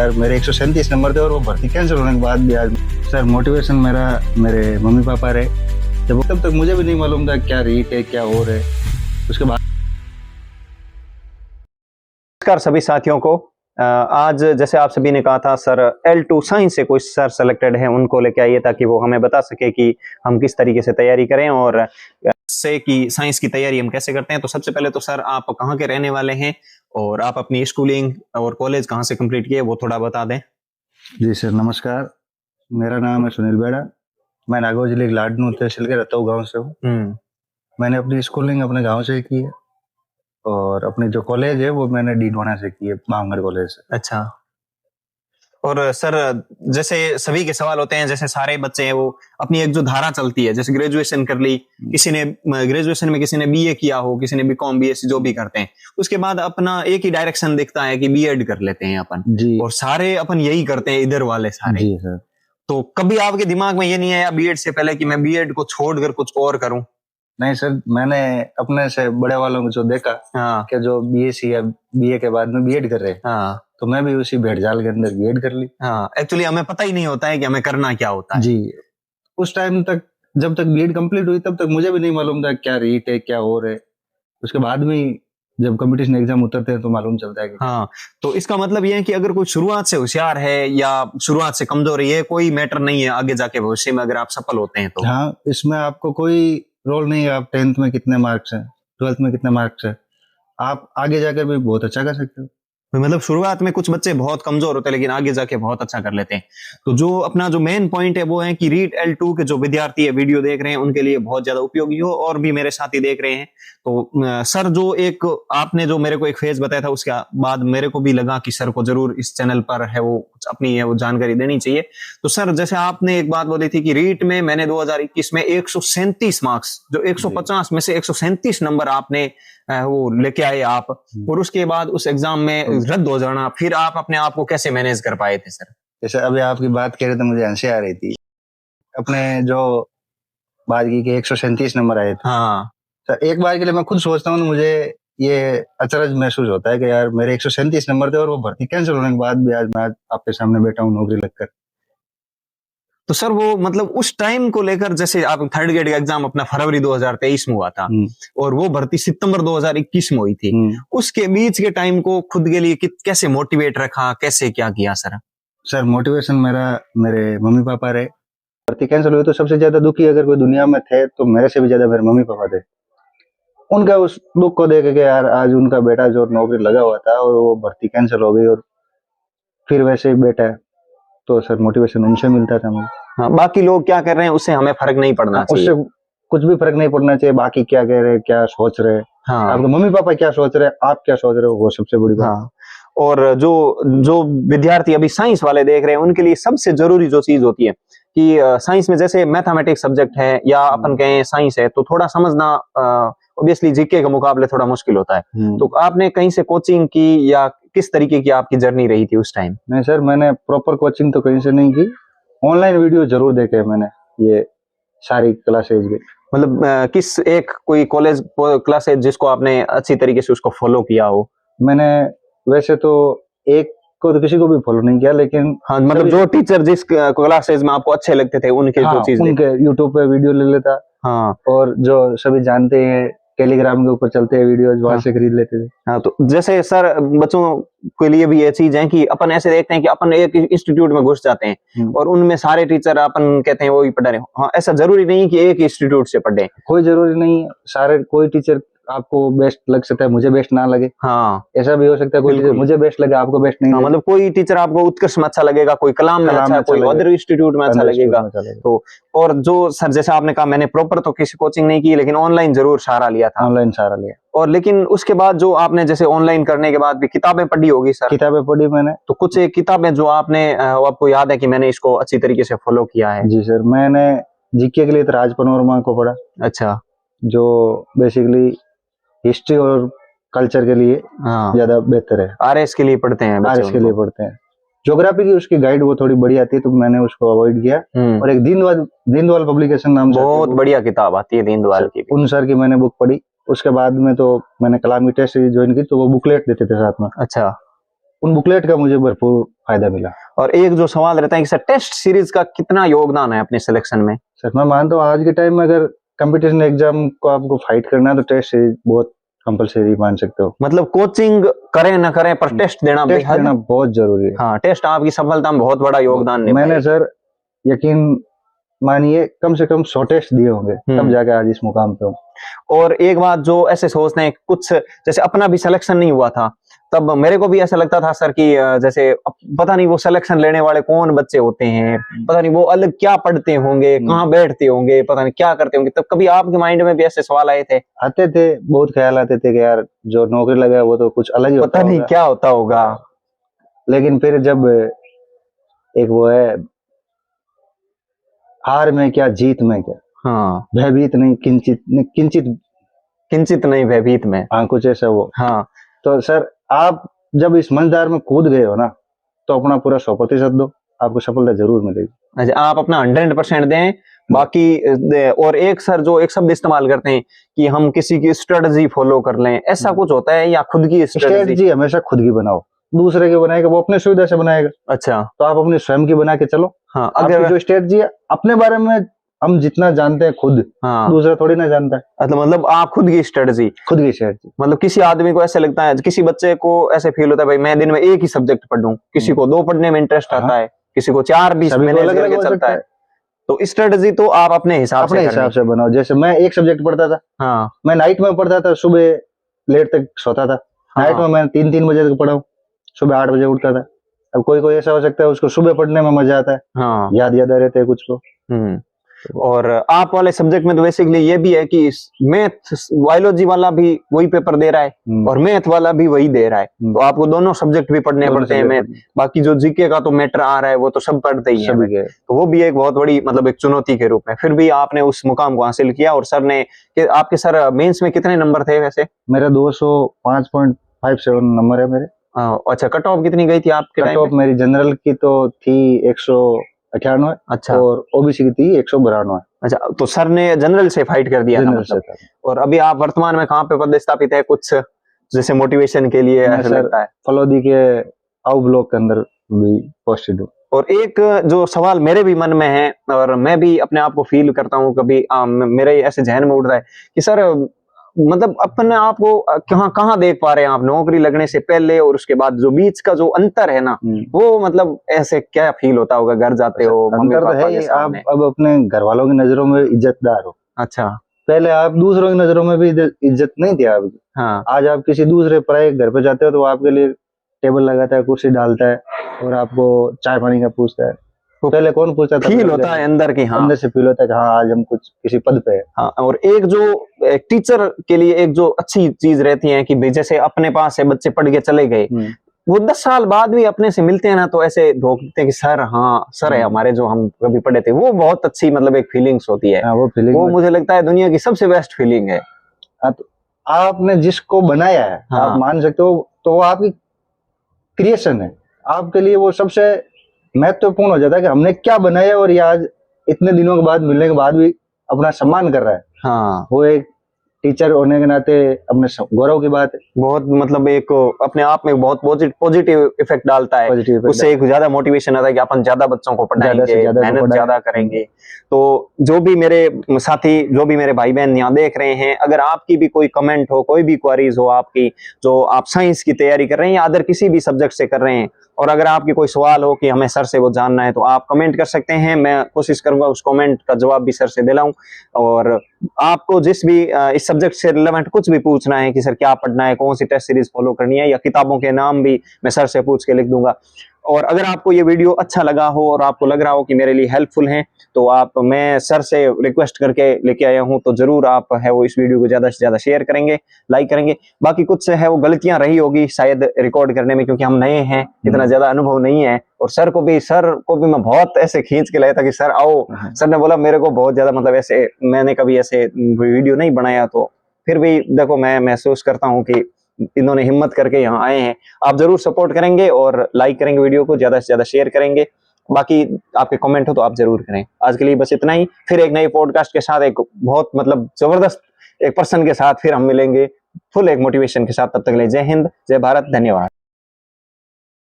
यार मेरे 137 नंबर थे और वो भर्ती कैंसिल होने के बाद भी आज सर मोटिवेशन मेरा मेरे मम्मी पापा रहे। जब तब तक मुझे भी नहीं मालूम था क्या रीट है क्या और है। उसके बाद नमस्कार सभी साथियों को। आज जैसे आप सभी ने कहा था सर L2 साइंस से कोई सर सेलेक्टेड है, उनको लेके आइए ताकि वो हमें बता सके कि हम किस तरीके से तैयारी करें और से कि साइंस की तैयारी हम कैसे करते हैं। तो सबसे पहले तो सर आप कहाँ के रहने वाले हैं और आप अपनी स्कूलिंग और कॉलेज कहाँ से कंप्लीट किए वो थोड़ा बता दें। जी सर नमस्कार, मेरा नाम है सुनील बेड़ा। मैं नागौर जिले के लाडनू तहसील के रतौ गाँव से हूँ। मैंने अपनी स्कूलिंग अपने गाँव से ही की है और अपनी जो कॉलेज है वो मैंने डीडवाना से की है, बांगड़ कॉलेज से। अच्छा। और सर जैसे सभी के सवाल होते हैं, जैसे सारे बच्चे हैं वो अपनी एक जो धारा चलती है, जैसे ग्रेजुएशन कर ली, किसी ने ग्रेजुएशन में किसी ने बीए किया हो, किसी ने बीकॉम बीएससी जो भी करते हैं, उसके बाद अपना एक ही डायरेक्शन दिखता है कि बीएड कर लेते हैं अपन जी। और सारे अपन यही करते हैं इधर वाले सारे। जी सर। तो कभी आपके दिमाग में ये नहीं आया बीएड से पहले कि मैं बीएड को छोड़कर कुछ और करूं? नहीं सर, मैंने अपने से बड़े वालों को जो देखा कि जो बीएससी या बीए के बाद में बीएड कर रहे हैं, तो मैं भी उसी भेड़जाल के अंदर बीएड कर ली। एक्चुअली हमें पता ही नहीं होता है कि हमें करना क्या होता है। जी, उस टाइम तक जब तक बीएड कंप्लीट हुई तब तक मुझे भी नहीं मालूम था क्या रीट है क्या और है। उसके बाद में जब कंपटीशन एग्जाम उतरते हैं तो मालूम चलता है कि तो इसका मतलब ये है कि अगर कोई शुरुआत से होशियार है या शुरुआत से कमजोर है, कोई मैटर नहीं है आगे जाके भविष्य में अगर आप सफल होते हैं तो। हाँ, इसमें आपको कोई रोल नहीं है आप 10th में कितने मार्क्स हैं, 12th में कितने मार्क्स हैं, आप आगे जाकर भी बहुत अच्छा कर सकते हो। मतलब शुरुआत में कुछ बच्चे बहुत कमजोर होते हैं लेकिन आगे जाके बहुत अच्छा कर लेते हैं। तो जो अपना जो मेन पॉइंट है वो है कि रीट L2 के जो विद्यार्थी है वीडियो देख रहे हैं उनके लिए बहुत ज्यादा उपयोगी हो, और भी मेरे साथी देख रहे हैं। तो सर जो एक आपने जो मेरे को एक फेज बताया था उसके बाद मेरे को भी लगा कि सर को जरूर इस चैनल पर है वो अपनी है वो जानकारी देनी चाहिए। तो सर जैसे आपने एक बात बोली थी कि रीट में मैंने 2021 में 137 मार्क्स, जो 150 में से 137 नंबर आपने वो लेके आए आप, और उसके बाद उस एग्जाम में रद्द हो जाना, फिर आप अपने आप को कैसे मैनेज कर पाए थे सर? जैसे अभी आपकी बात कह रहे तो मुझे हंसी आ रही थी अपने जो बात की कि 137 नंबर आए थे। सर एक बार के लिए मैं खुद सोचता हूँ तो मुझे ये अचरज महसूस होता है कि यार मेरे 137 नंबर थे और वो भर्ती कैंसिल होने के बाद भी आज मैं आपके सामने बैठा हूँ नौकरी लगकर। तो सर वो मतलब उस टाइम को लेकर, जैसे आप थर्ड ग्रेड का एग्जाम अपना फरवरी 2023 में हुआ था और वो भर्ती सितंबर 2021 में हुई थी, उसके बीच के टाइम को खुद के लिए कैसे मोटिवेट रखा, कैसे क्या किया सर? सर मोटिवेशन मेरा मेरे मम्मी पापा रहे। भर्ती कैंसिल हुई तो सबसे ज्यादा दुखी अगर कोई दुनिया में थे तो मेरे से भी ज्यादा मेरे मम्मी पापा थे। उनका उस दुख को देख के यार आज उनका बेटा जो नौकरी लगा हुआ था और वो भर्ती कैंसिल हो गई और फिर वैसे ही बेटा है, तो सर मोटिवेशन उनसे मिलता था मुझे। बाकी लोग क्या कर रहे हैं उससे हमें फर्क नहीं पड़ना चाहिए। उससे कुछ भी फर्क नहीं पड़ना चाहिए, बाकी क्या कह रहे हैं क्या सोच रहे हैं, आपके मम्मी पापा क्या सोच रहे हैं, आप क्या सोच रहे हो, वो सबसे बड़ी बात। और जो विद्यार्थी अभी साइंस वाले देख रहे हैं उनके लिए सबसे जरूरी जो चीज होती है कि साइंस में जैसे मैथमेटिक्स सब्जेक्ट है या अपन कहें साइंस है तो थोड़ा समझना ऑब्वियसली जीके के मुकाबले थोड़ा मुश्किल होता है। तो आपने कहीं से कोचिंग की या किस तरीके की आपकी जर्नी रही थी उस टाइम? नहीं सर, मैंने प्रॉपर कोचिंग तो कहीं से नहीं की, ऑनलाइन वीडियो जरूर देखे मैंने ये सारी क्लासेज के। मतलब किस एक कोई कॉलेज क्लासेज जिसको आपने अच्छी तरीके से उसको फॉलो किया हो? मैंने वैसे तो एक को तो किसी को भी फॉलो नहीं किया, लेकिन मतलब जो टीचर जिस क्लासेज में आपको अच्छे लगते थे उनके जो चीज उनके यूट्यूब पे वीडियो ले लेता। और जो सभी जानते हैं टेलीग्राम के ऊपर चलते हैं वीडियोज, वहां से खरीद लेते थे। तो जैसे सर बच्चों के लिए भी ये चीज है कि अपन ऐसे देखते हैं कि अपन एक इंस्टीट्यूट में घुस जाते हैं और उनमें सारे टीचर अपन कहते हैं वो ही पढ़ा रहे। ऐसा जरूरी नहीं कि एक इंस्टीट्यूट से पढ़े, कोई जरूरी नहीं है। सारे कोई टीचर आपको बेस्ट लग सकता है, मुझे बेस्ट ना लगे। ऐसा भी हो सकता है कोई टीचर मुझे बेस्ट लगे आपको बेस्ट नहीं। मतलब कोई टीचर आपको उत्कृष्ट में अच्छा लगेगा, कोई कलाम में अच्छा, कोई अदर इंस्टीट्यूट में अच्छा लगेगा। तो और जो सर जैसा आपने कहा मैंने प्रॉपर तो किसी कोचिंग नहीं की लेकिन ऑनलाइन जरूर सहारा लिया था। ऑनलाइन सहारा लिया। और लेकिन उसके बाद जो आपने जैसे ऑनलाइन करने के बाद भी किताबें पढ़ी होगी सर? किताबें पढ़ी मैंने। तो कुछ एक किताबें जो आपने आपको याद है कि मैंने इसको अच्छी तरीके से फॉलो किया है? जी सर, मैंने जीके के लिए तो राज पनोरमा को पढ़ा। अच्छा। जो बेसिकली हिस्ट्री और कल्चर के लिए ज्यादा बेहतर है। आरएस के लिए पढ़ते हैं? आरएस के लिए पढ़ते हैं। ज्योग्राफी की उसकी गाइड वो थोड़ी बड़ी आती है तो मैंने उसको अवॉइड किया। और एक दीनदयाल पब्लिकेशन नाम से बहुत बढ़िया किताब आती है दीनदयाल की, उन सर की मैंने बुक पढ़ी। उसके बाद में तो मैंने कलामी टेस्ट ज्वाइन की तो वो बुकलेट देते थे साथ में। अच्छा। उन बुकलेट का मुझे भरपूर फायदा मिला। और एक जो सवाल रहता है कि सर टेस्ट सीरीज का कितना योगदान है अपने सिलेक्शन में? सर मैं मानता हूँ आज के टाइम में अगर कंपटीशन एग्जाम को आपको फाइट करना है तो टेस्ट सीरीज बहुत कंपलसरी मान सकते हो। मतलब कोचिंग करें ना करें पर टेस्ट देना बहुत जरूरी है। हाँ, टेस्ट आपकी सफलता में बहुत बड़ा योगदान निभाएगा। मैंने सर यकीन मानिए कम से कम 100 टेस्ट दिए होंगे तब जाके आज इस मुकाम पे हूँ। और एक बात जो ऐसे सोचते हैं, कुछ जैसे अपना भी सिलेक्शन नहीं हुआ था तब मेरे को भी ऐसा लगता था सर कि जैसे पता नहीं वो सिलेक्शन लेने वाले कौन बच्चे होते हैं, पता नहीं वो अलग क्या पढ़ते होंगे, कहाँ बैठते होंगे, पता नहीं क्या करते होंगे। तब कभी आपके माइंड में भी ऐसे सवाल आए थे? आते थे, बहुत ख्याल आते थे कि यार जो नौकरी लगा वो तो कुछ अलग ही पता नहीं क्या होता होगा। लेकिन फिर जब एक वो है हार में क्या जीत में क्या, हाँ, भयभीत नहीं किंचित नहीं भयभीत में, हाँ कुछ ऐसा वो। हाँ तो सर आप जब इस मंझधार में कूद गए हो ना तो अपना पूरा 100% दो, आपको सफलता जरूर मिलेगी। अच्छा, आप अपना 100% दें बाकी। और एक सर जो एक शब्द इस्तेमाल करते हैं कि हम किसी की स्ट्रेटजी फॉलो कर लें, ऐसा कुछ होता है या खुद की स्ट्रेटजी? हमेशा खुद की बनाओ, दूसरे की बनाएगा वो अपनी सुविधा से बनाएगा। अच्छा, तो आप अपनी स्वयं की बना के चलो। हाँ, अगर जो स्ट्रेटजी है अपने बारे में हम जितना जानते हैं खुद, हाँ, दूसरा थोड़ी ना जानता है। मतलब आप खुद की स्ट्रेटजी मतलब किसी आदमी को ऐसे लगता है, किसी बच्चे को ऐसे फील होता है भाई मैं दिन में एक ही सब्जेक्ट पढ़ूं, किसी को 2 पढ़ने में इंटरेस्ट आता है, किसी को 4 भी मैनेज करके चलता है। तो स्ट्रेटजी तो आप अपने हिसाब से बनाओ। जैसे मैं एक सब्जेक्ट पढ़ता था, हाँ, मैं नाइट में पढ़ता था, सुबह लेट तक सोता था। नाइट में मैं 3-3 बजे तक पढ़ा, सुबह 8 बजे उठता था। अब कोई ऐसा हो सकता है उसको सुबह पढ़ने में मजा आता है, हाँ, याद रहते हैं कुछ को। और आप वाले सब्जेक्ट में तो बेसिकली ये भी है कि मैथ बायोलॉजी वाला भी वही पेपर दे रहा है और मैथ वाला भी वही दे रहा है, तो आपको दोनों सब्जेक्ट भी पढ़ने पड़ते हैं। मैथ बाकी जो जीके का तो मैटर आ रहा है वो तो सब पढ़ते ही हैं, तो वो भी एक बहुत बड़ी मतलब एक चुनौती के रूप में फिर भी आपने उस मुकाम को हासिल किया। और सर ने आपके सर मेंस में कितने नंबर थे वैसे? मेरा 205.57 नंबर है मेरे। अच्छा, कट ऑफ कितनी गई थी आपके टाइम? कट ऑफ मेरी जनरल की तो थी 198। अच्छा, और ओबीसी की थी 192। अच्छा, तो सर ने जनरल से फाइट कर दिया था मतलब। और अभी आप वर्तमान में कहाँ पे पदस्थापित है? कुछ जैसे मोटिवेशन के लिए ऐसा लगता है? फलोदी के आउ ब्लॉक के अंदर भी पोस्टेड हूँ। और एक जो सवाल मेरे भी मन में है और मैं भी अपने आप को फील करता हूँ कभी मेरे ऐसे जहन में उठ रहा है कि सर मतलब अपने आप को कहाँ देख पा रहे हैं आप नौकरी लगने से पहले और उसके बाद जो बीच का जो अंतर है ना, वो मतलब ऐसे क्या फील होता होगा? घर जाते हो, अंतर तो है, आप अब अपने घर वालों की नजरों में इज्जतदार हो। अच्छा, पहले आप दूसरों की नजरों में भी इज्जत नहीं थी आपकी। हाँ, आज आप किसी दूसरे पराये घर पे जाते हो तो आपके लिए टेबल लगाता है, कुर्सी डालता है और आपको चाय पानी का पूछता है। तो पहले कौन पूछता था? फील होता है अंदर की, हाँ, अंदर से फील होता है कि हाँ आज हम कुछ किसी पद पे है। हाँ, और एक जो टीचर के लिए एक जो अच्छी चीज रहती है कि जैसे अपने पास से बच्चे पढ़ के चले गए, वो 10 साल बाद भी अपने से मिलते हैं ना तो ऐसे ढोकते हैं कि सर, हाँ सर है हमारे जो हम कभी पढ़े थे। वो बहुत अच्छी मतलब एक फीलिंग्स होती है। वो फीलिंग वो मुझे लगता है दुनिया की सबसे बेस्ट फीलिंग है। तो आपने जिसको बनाया है, हाँ, आप मान सकते हो, तो वो आपकी क्रिएशन है। आपके लिए वो सबसे महत्वपूर्ण हो जाता है कि हमने क्या बनाया और ये आज इतने दिनों के बाद मिलने के बाद भी अपना सम्मान कर रहा है। हाँ, वो एक टीचर होने के नाते अपने गौरव की बात है। बहुत मतलब एक अपने आप में बहुत पॉजिटिव इफेक्ट डालता है। उससे एक ज्यादा मोटिवेशन आता है कि अपन ज्यादा बच्चों को पढ़ाएंगे, मेहनत ज्यादा करेंगे। तो जो भी मेरे साथी, जो भी मेरे भाई बहन यहाँ देख रहे हैं, अगर आपकी भी कोई कमेंट हो, कोई भी क्वेरीज हो आपकी, जो आप साइंस की तैयारी कर रहे हैं या अदर किसी भी सब्जेक्ट से कर रहे हैं, और अगर आपकी कोई सवाल हो कि हमें सर से वो जानना है, तो आप कमेंट कर सकते हैं। मैं कोशिश करूंगा उस कमेंट का जवाब भी सर से दिलाऊं। और आपको जिस भी इस सब्जेक्ट से रिलेवेंट कुछ भी पूछना है कि सर क्या पढ़ना है, कौन सी टेस्ट सीरीज फॉलो करनी है, या किताबों के नाम भी मैं सर से पूछ के लिख दूंगा। और अगर आपको ये वीडियो अच्छा लगा हो और आपको लग रहा हो कि मेरे लिए हेल्पफुल है, तो मैं सर से रिक्वेस्ट करके लेके आया हूं, तो जरूर आप है वो इस वीडियो को ज्यादा से ज्यादा शेयर करेंगे, लाइक करेंगे। बाकी कुछ है वो गलतियां रही होगी शायद रिकॉर्ड करने में, क्योंकि हम नए हैं, इतना ज्यादा अनुभव नहीं है। और सर को भी मैं बहुत ऐसे खींच के लाया था कि सर आओ। सर ने बोला मेरे को बहुत ज्यादा मतलब ऐसे मैंने कभी ऐसे वीडियो नहीं बनाया, तो फिर भी देखो मैं महसूस करता हूँ कि इन्होंने हिम्मत करके यहाँ आए हैं। आप जरूर सपोर्ट करेंगे और लाइक करेंगे, वीडियो को ज्यादा से ज्यादा शेयर करेंगे। बाकी आपके कमेंट हो तो आप जरूर करें। आज के लिए बस इतना ही। फिर एक नई पॉडकास्ट के साथ एक बहुत मतलब जबरदस्त एक पर्सन के साथ फिर हम मिलेंगे, फुल एक मोटिवेशन के साथ। तब तक के लिए जय हिंद, जय भारत, धन्यवाद।